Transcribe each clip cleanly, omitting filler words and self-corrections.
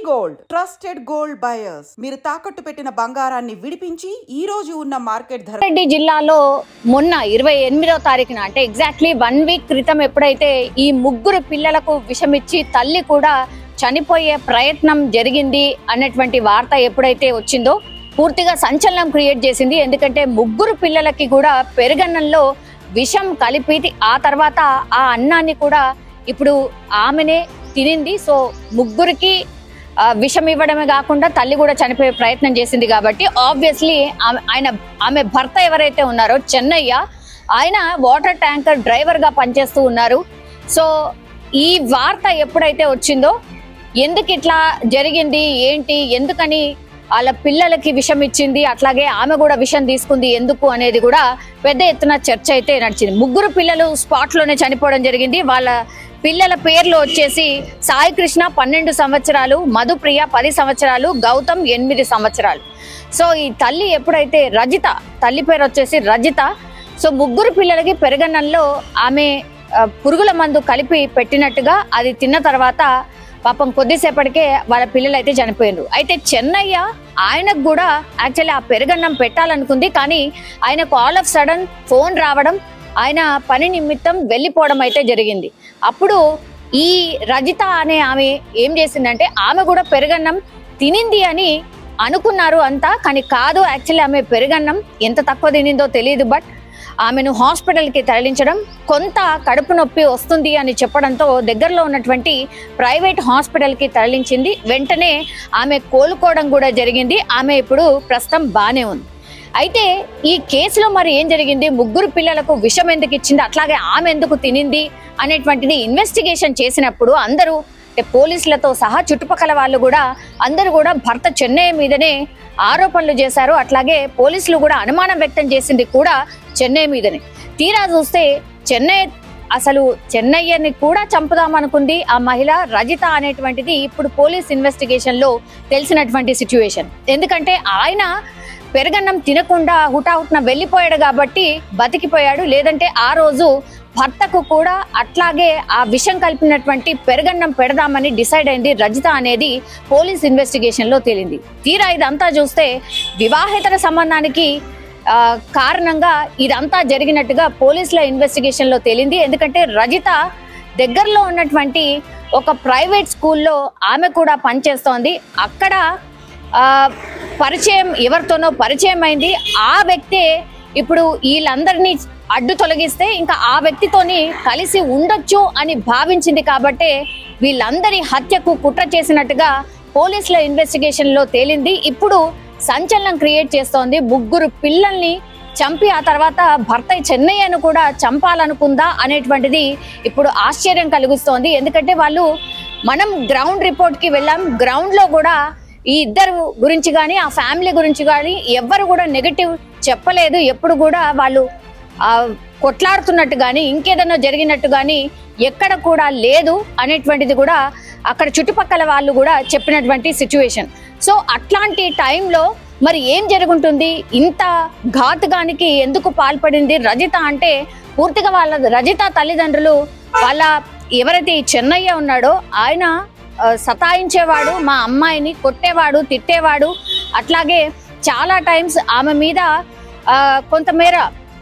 Gold trusted gold buyers మీరు తాకట్టు పెట్టిన బంగారాన్ని విడిపించి ఈ రోజు ఉన్న మార్కెట్ ధర. రెడ్డి జిల్లాలో మొన్న 28వ తారీఖున అంటే ఎగ్జాక్ట్లీ 1 వీక్ క్రితం ఎప్పుడైతే ఈ ముగ్గురు పిల్లలకు విషమిచ్చి తల్లి కూడా చనిపోయే ప్రయత్నం జరిగింది అన్నటువంటి వార్త ఎప్పుడైతే వచ్చిందో పూర్తిగా సంచలనం క్రియేట్ చేసింది. ఎందుకంటే ముగ్గురు పిల్లలకి కూడా పెరుగన్నంలో విషం కలిపి ఆ తర్వాత ఆ అన్నాన్ని కూడా ఇప్పుడు ఆమెనే తినింది. సో ముగ్గురికి విషం ఇవ్వడమే కాకుండా తల్లి కూడా చనిపోయే ప్రయత్నం చేసింది. కాబట్టి ఆబ్వియస్లీ ఆమె భర్త ఎవరైతే ఉన్నారో చెన్నయ్య, ఆయన వాటర్ ట్యాంకర్ డ్రైవర్ గా పనిచేస్తూ ఉన్నారు. సో ఈ వార్త ఎప్పుడైతే వచ్చిందో ఎందుకు ఇట్లా జరిగింది, ఏంటి, ఎందుకని వాళ్ళ పిల్లలకి విషం ఇచ్చింది, అట్లాగే ఆమె కూడా విషం తీసుకుంది ఎందుకు అనేది కూడా పెద్ద ఎత్తున చర్చ అయితే నడిచింది. ముగ్గురు పిల్లలు స్పాట్ లోనే చనిపోవడం జరిగింది. వాళ్ళ పిల్లల పేర్లు వచ్చేసి సాయి కృష్ణ 12 సంవత్సరాలు, మధుప్రియ 10 సంవత్సరాలు, గౌతమ్ 8 సంవత్సరాలు. సో ఈ తల్లి ఎప్పుడైతే రజిత, తల్లి పేరు వచ్చేసి రజిత. సో ముగ్గురు పిల్లలకి పెరుగన్నంలో ఆమె పురుగుల మందు కలిపి పెట్టినట్టుగా అది తిన్న తర్వాత పాపం కొద్దిసేపటికే వాళ్ళ పిల్లలు అయితే చనిపోయినారు. అయితే చెన్నయ్య ఆయనకు కూడా యాక్చువల్లీ ఆ పెరుగన్నం పెట్టాలనుకుంది, కానీ ఆయనకు ఆల్ ఆఫ్ సడన్ ఫోన్ రావడం, ఆయన పని నిమిత్తం వెళ్ళిపోవడం అయితే జరిగింది. అప్పుడు ఈ రజిత అనే ఆమె ఏం చేసిందంటే ఆమె కూడా పెరుగన్నం తినింది అని అనుకున్నారు అంతా, కానీ కాదు. యాక్చువల్లీ ఆమె పెరుగన్నం ఎంత తక్కువ తినిందో తెలియదు, బట్ ఆమెను హాస్పిటల్కి తరలించడం, కొంత కడుపు నొప్పి వస్తుంది అని చెప్పడంతో దగ్గరలో ఉన్నటువంటి ప్రైవేట్ హాస్పిటల్కి తరలించింది. వెంటనే ఆమె కోలుకోవడం కూడా జరిగింది. ఆమె ఇప్పుడు ప్రస్తుతం బాగానే ఉంది. అయితే ఈ కేసులో మరి ఏం జరిగింది, ముగ్గురు పిల్లలకు విషం ఎందుకు ఇచ్చింది, అట్లాగే ఆమె ఎందుకు తినింది అనేటువంటిది ఇన్వెస్టిగేషన్ చేసినప్పుడు అందరూ పోలీసులతో సహా చుట్టుపక్కల వాళ్ళు కూడా అందరూ కూడా భర్త చెన్నయ్య మీదనే ఆరోపణలు చేశారు. అట్లాగే పోలీసులు కూడా అనుమానం వ్యక్తం చేసింది కూడా చెన్నయ్య మీదనే. తీరా చూస్తే చెన్నయ్యని కూడా చంపుదామనుకుంది ఆ మహిళ రజిత అనేటువంటిది ఇప్పుడు పోలీస్ ఇన్వెస్టిగేషన్ లో తెలిసినటువంటి సిచ్యువేషన్. ఎందుకంటే ఆయన పెరుగన్నం తినకుండా హుటాహుట్న వెళ్ళిపోయాడు కాబట్టి బతికిపోయాడు. లేదంటే ఆ రోజు భర్తకు కూడా అట్లాగే ఆ విషం కలిపినటువంటి పెరుగన్నం పెడదామని డిసైడ్ అయింది రజిత అనేది పోలీస్ ఇన్వెస్టిగేషన్ లో తేలింది. తీరా ఇదంతా చూస్తే వివాహేతర సంబంధానికి కారణంగా ఇదంతా జరిగినట్టుగా పోలీసుల ఇన్వెస్టిగేషన్ లో తేలింది. ఎందుకంటే రజిత దగ్గరలో ఉన్నటువంటి ఒక ప్రైవేట్ స్కూల్లో ఆమె కూడా పనిచేస్తోంది. అక్కడ పరిచయం, ఎవరితోనో పరిచయం అయింది. ఆ వ్యక్తే ఇప్పుడు వీళ్ళందరినీ అడ్డు తొలగిస్తే ఇంకా ఆ వ్యక్తితోని కలిసి ఉండొచ్చు అని భావించింది. కాబట్టే వీళ్ళందరి హత్యకు కుట్ర చేసినట్టుగా పోలీసుల ఇన్వెస్టిగేషన్ లో తేలింది. ఇప్పుడు సంచలనం క్రియేట్ చేస్తోంది. ముగ్గురు పిల్లల్ని చంపి ఆ తర్వాత భర్త చెన్నయ్యను కూడా చంపాలనుకుందా అనేటువంటిది ఇప్పుడు ఆశ్చర్యం కలిగిస్తోంది. ఎందుకంటే మనం గ్రౌండ్ రిపోర్ట్ కి వెళ్ళాం. గ్రౌండ్ లో కూడా ఈ ఇద్దరు గురించి కానీ ఆ ఫ్యామిలీ గురించి కానీ ఎవ్వరు కూడా నెగటివ్ చెప్పలేదు. ఎప్పుడు కూడా వాళ్ళు కొట్లాడుతున్నట్టు కానీ ఇంకేదన్నా జరిగినట్టు కానీ ఎక్కడ కూడా లేదు అనేటువంటిది కూడా అక్కడ చుట్టుపక్కల వాళ్ళు కూడా చెప్పినటువంటి సిచ్యువేషన్. సో అట్లాంటి టైంలో మరి ఏం జరుగుతుంది, ఇంత ఘాతుకానికి ఎందుకు పాల్పడింది రజిత అంటే పూర్తిగా రజిత తల్లిదండ్రులు వాళ్ళ ఎవరైతే ఈ చెన్నయ్య ఉన్నాడో ఆయన సతాయించేవాడు, మా అమ్మాయిని కొట్టేవాడు, తిట్టేవాడు. అట్లాగే చాలా టైమ్స్ ఆమె మీద కొంతమేర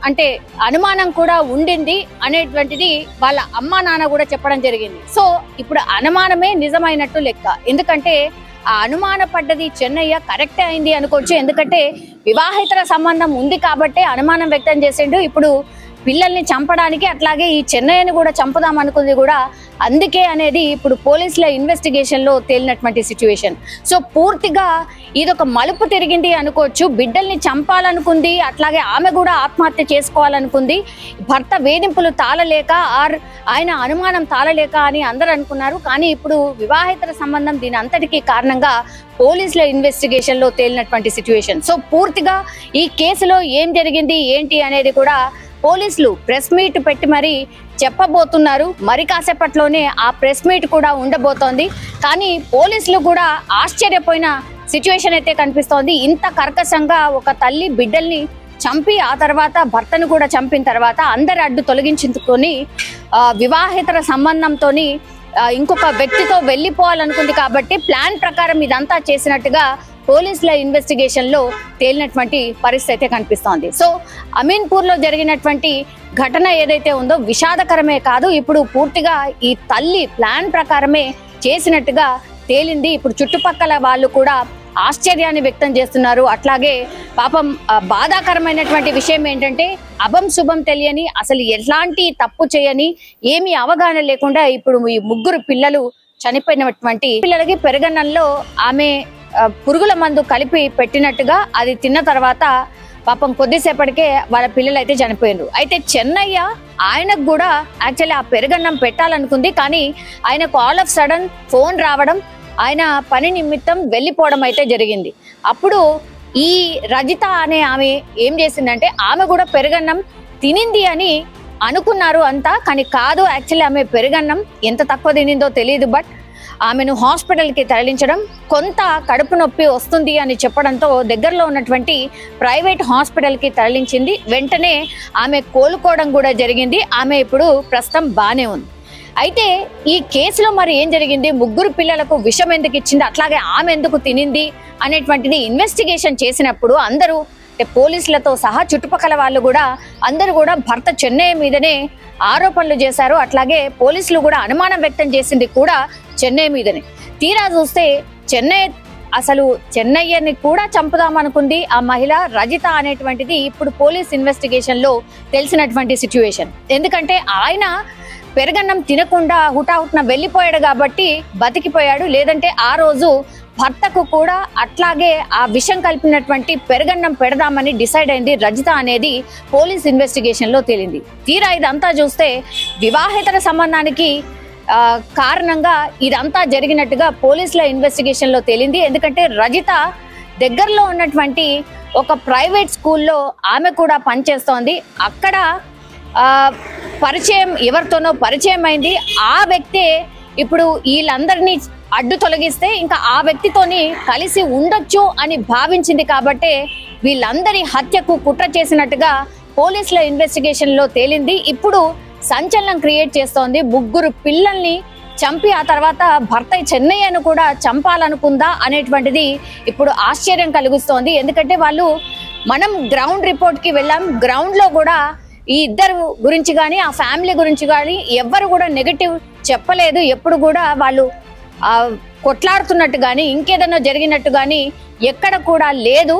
అంటే అనుమానం కూడా ఉండింది అనేటువంటిది వాళ్ళ అమ్మా నాన్న కూడా చెప్పడం జరిగింది. సో ఇప్పుడు అనుమానమే నిజమైనట్టు లెక్క. ఎందుకంటే ఆ అనుమాన పడ్డది చెన్నయ్య కరెక్టే అయింది అనుకోవచ్చు. ఎందుకంటే వివాహేతర సంబంధం ఉంది కాబట్టి అనుమానం వ్యక్తం చేసిండు. ఇప్పుడు పిల్లల్ని చంపడానికి అట్లాగే ఈ చెన్నయ్యని కూడా చంపుదాం అనుకుంది కూడా అందుకే అనేది ఇప్పుడు పోలీసుల ఇన్వెస్టిగేషన్ లో తేలినటువంటి సిచ్యువేషన్. సో పూర్తిగా ఇదొక మలుపు తిరిగింది అనుకోవచ్చు. బిడ్డల్ని చంపాలనుకుంది, అట్లాగే ఆమె కూడా ఆత్మహత్య చేసుకోవాలనుకుంది. భర్త వేధింపులు తాళలేక ఆయన అనుమానం తాళలేక అని అందరూ అనుకున్నారు. కానీ ఇప్పుడు వివాహేతర సంబంధం దీని అంతటికీ కారణంగా పోలీసుల ఇన్వెస్టిగేషన్ లో తేలినటువంటి సిచ్యువేషన్. సో పూర్తిగా ఈ కేసులో ఏం జరిగింది ఏంటి అనేది కూడా పోలీసులు ప్రెస్ మీట్ పెట్టి మరి చెప్పబోతున్నారు. మరి కాసేపట్లోనే ఆ ప్రెస్ మీట్ కూడా ఉండబోతోంది. కానీ పోలీసులు కూడా ఆశ్చర్యపోయిన సిచ్యువేషన్ అయితే కనిపిస్తోంది. ఇంత కర్కశంగా ఒక తల్లి బిడ్డల్ని చంపి ఆ తర్వాత భర్తను కూడా చంపిన తర్వాత అందరి అడ్డు తొలగించుకొని వివాహేతర సంబంధంతోని ఇంకొక వ్యక్తితో వెళ్ళిపోవాలనుకుంది కాబట్టి ప్లాన్ ప్రకారం ఇదంతా చేసినట్టుగా పోలీసుల ఇన్వెస్టిగేషన్ లో తేలినటువంటి పరిస్థితి అయితే కనిపిస్తోంది. సో అమీన్పూర్ లో జరిగినటువంటి ఘటన ఏదైతే ఉందో విషాదకరమే కాదు, ఇప్పుడు పూర్తిగా ఈ తల్లి ప్లాన్ ప్రకారమే చేసినట్టుగా తేలింది. ఇప్పుడు చుట్టుపక్కల వాళ్ళు కూడా ఆశ్చర్యాన్ని వ్యక్తం చేస్తున్నారు. అట్లాగే పాపం బాధాకరమైనటువంటి విషయం ఏంటంటే అభం శుభం తెలియని, అసలు ఎలాంటి తప్పు చేయని, ఏమీ అవగాహన లేకుండా ఇప్పుడు ఈ ముగ్గురు పిల్లలు చనిపోయినటువంటి పిల్లలకి పెరుగన్నంలో ఆమె పురుగుల మందు కలిపి పెట్టినట్టుగా అది తిన్న తర్వాత పాపం కొద్దిసేపటికే వాళ్ళ పిల్లలు అయితే చనిపోయినారు. అయితే చెన్నయ్య ఆయనకు కూడా యాక్చువల్లీ ఆ పెరుగన్నం పెట్టాలనుకుంది, కానీ ఆయనకు ఆల్ ఆఫ్ సడన్ ఫోన్ రావడం, ఆయన పని నిమిత్తం వెళ్ళిపోవడం అయితే జరిగింది. అప్పుడు ఈ రజిత అనే ఆమె ఏం చేసిందంటే ఆమె కూడా పెరుగన్నం తినింది అని అనుకున్నారు అంతా, కానీ కాదు. యాక్చువల్లీ ఆమె పెరుగన్నం ఎంత తక్కువ తినిందో తెలియదు, బట్ ఆమెను హాస్పిటల్కి తరలించడం, కొంత కడుపు నొప్పి వస్తుంది అని చెప్పడంతో దగ్గరలో ఉన్నటువంటి ప్రైవేట్ హాస్పిటల్కి తరలించింది. వెంటనే ఆమె కోలుకోవడం కూడా జరిగింది. ఆమె ఇప్పుడు ప్రస్తుతం బాగానే ఉంది. అయితే ఈ కేసులో మరి ఏం జరిగింది, ముగ్గురు పిల్లలకు విషం ఎందుకు ఇచ్చింది, అట్లాగే ఆమె ఎందుకు తినింది అనేటువంటిది ఇన్వెస్టిగేషన్ చేసినప్పుడు అందరూ పోలీసులతో సహా చుట్టుపక్కల వాళ్ళు కూడా అందరూ కూడా భర్త చెన్నయ్య మీదనే ఆరోపణలు చేశారు. అట్లాగే పోలీసులు కూడా అనుమానం వ్యక్తం చేసింది కూడా చెన్నయ్య మీదనే. తీరా చూస్తే చెన్నయ్యని కూడా చంపుదామనుకుంది ఆ మహిళ రజిత అనేటువంటిది ఇప్పుడు పోలీస్ ఇన్వెస్టిగేషన్ లో తెలిసినటువంటి సిచ్యువేషన్. ఎందుకంటే ఆయన పెరుగన్నం తినకుండా హుటాహుట్న వెళ్ళిపోయాడు కాబట్టి బతికిపోయాడు, లేదంటే ఆ రోజు భర్తకు కూడా అట్లాగే ఆ విషం కలిపినటువంటి పెరుగన్నం పెడదామని డిసైడ్ అయింది రజిత అనేది పోలీస్ ఇన్వెస్టిగేషన్ లో తేలింది. తీరా ఇదంతా చూస్తే వివాహేతర సంబంధానికి కారణంగా ఇదంతా జరిగినట్టుగా పోలీసుల ఇన్వెస్టిగేషన్ లో తేలింది. ఎందుకంటే రజిత దగ్గరలో ఉన్నటువంటి ఒక ప్రైవేట్ స్కూల్లో ఆమె కూడా పనిచేస్తోంది. అక్కడ పరిచయం ఎవరితోనో పరిచయం అయింది. ఆ వ్యక్తే ఇప్పుడు వీళ్ళందరినీ అడ్డు తొలగిస్తే ఇంకా ఆ వ్యక్తితోని కలిసి ఉండొచ్చు అని భావించింది కాబట్టి వీళ్ళందరి హత్యకు కుట్ర చేసినట్టుగా పోలీసుల ఇన్వెస్టిగేషన్ లో తేలింది. ఇప్పుడు సంచలనం క్రియేట్ చేస్తోంది. ముగ్గురు పిల్లల్ని చంపి ఆ తర్వాత భర్త చెన్నయ్యను కూడా చంపాలనుకుందా అనేటువంటిది ఇప్పుడు ఆశ్చర్యం కలిగిస్తోంది. ఎందుకంటే మనం గ్రౌండ్ రిపోర్ట్ కి వెళ్ళాం. గ్రౌండ్ లో కూడా ఈ ఇద్దరు గురించి కానీ ఆ ఫ్యామిలీ గురించి కానీ ఎవ్వరు కూడా నెగటివ్ చెప్పలేదు. ఎప్పుడు కూడా వాళ్ళు కొట్లాడుతున్నట్టు కానీ ఇంకేదన్నా జరిగినట్టు కానీ ఎక్కడ కూడా లేదు.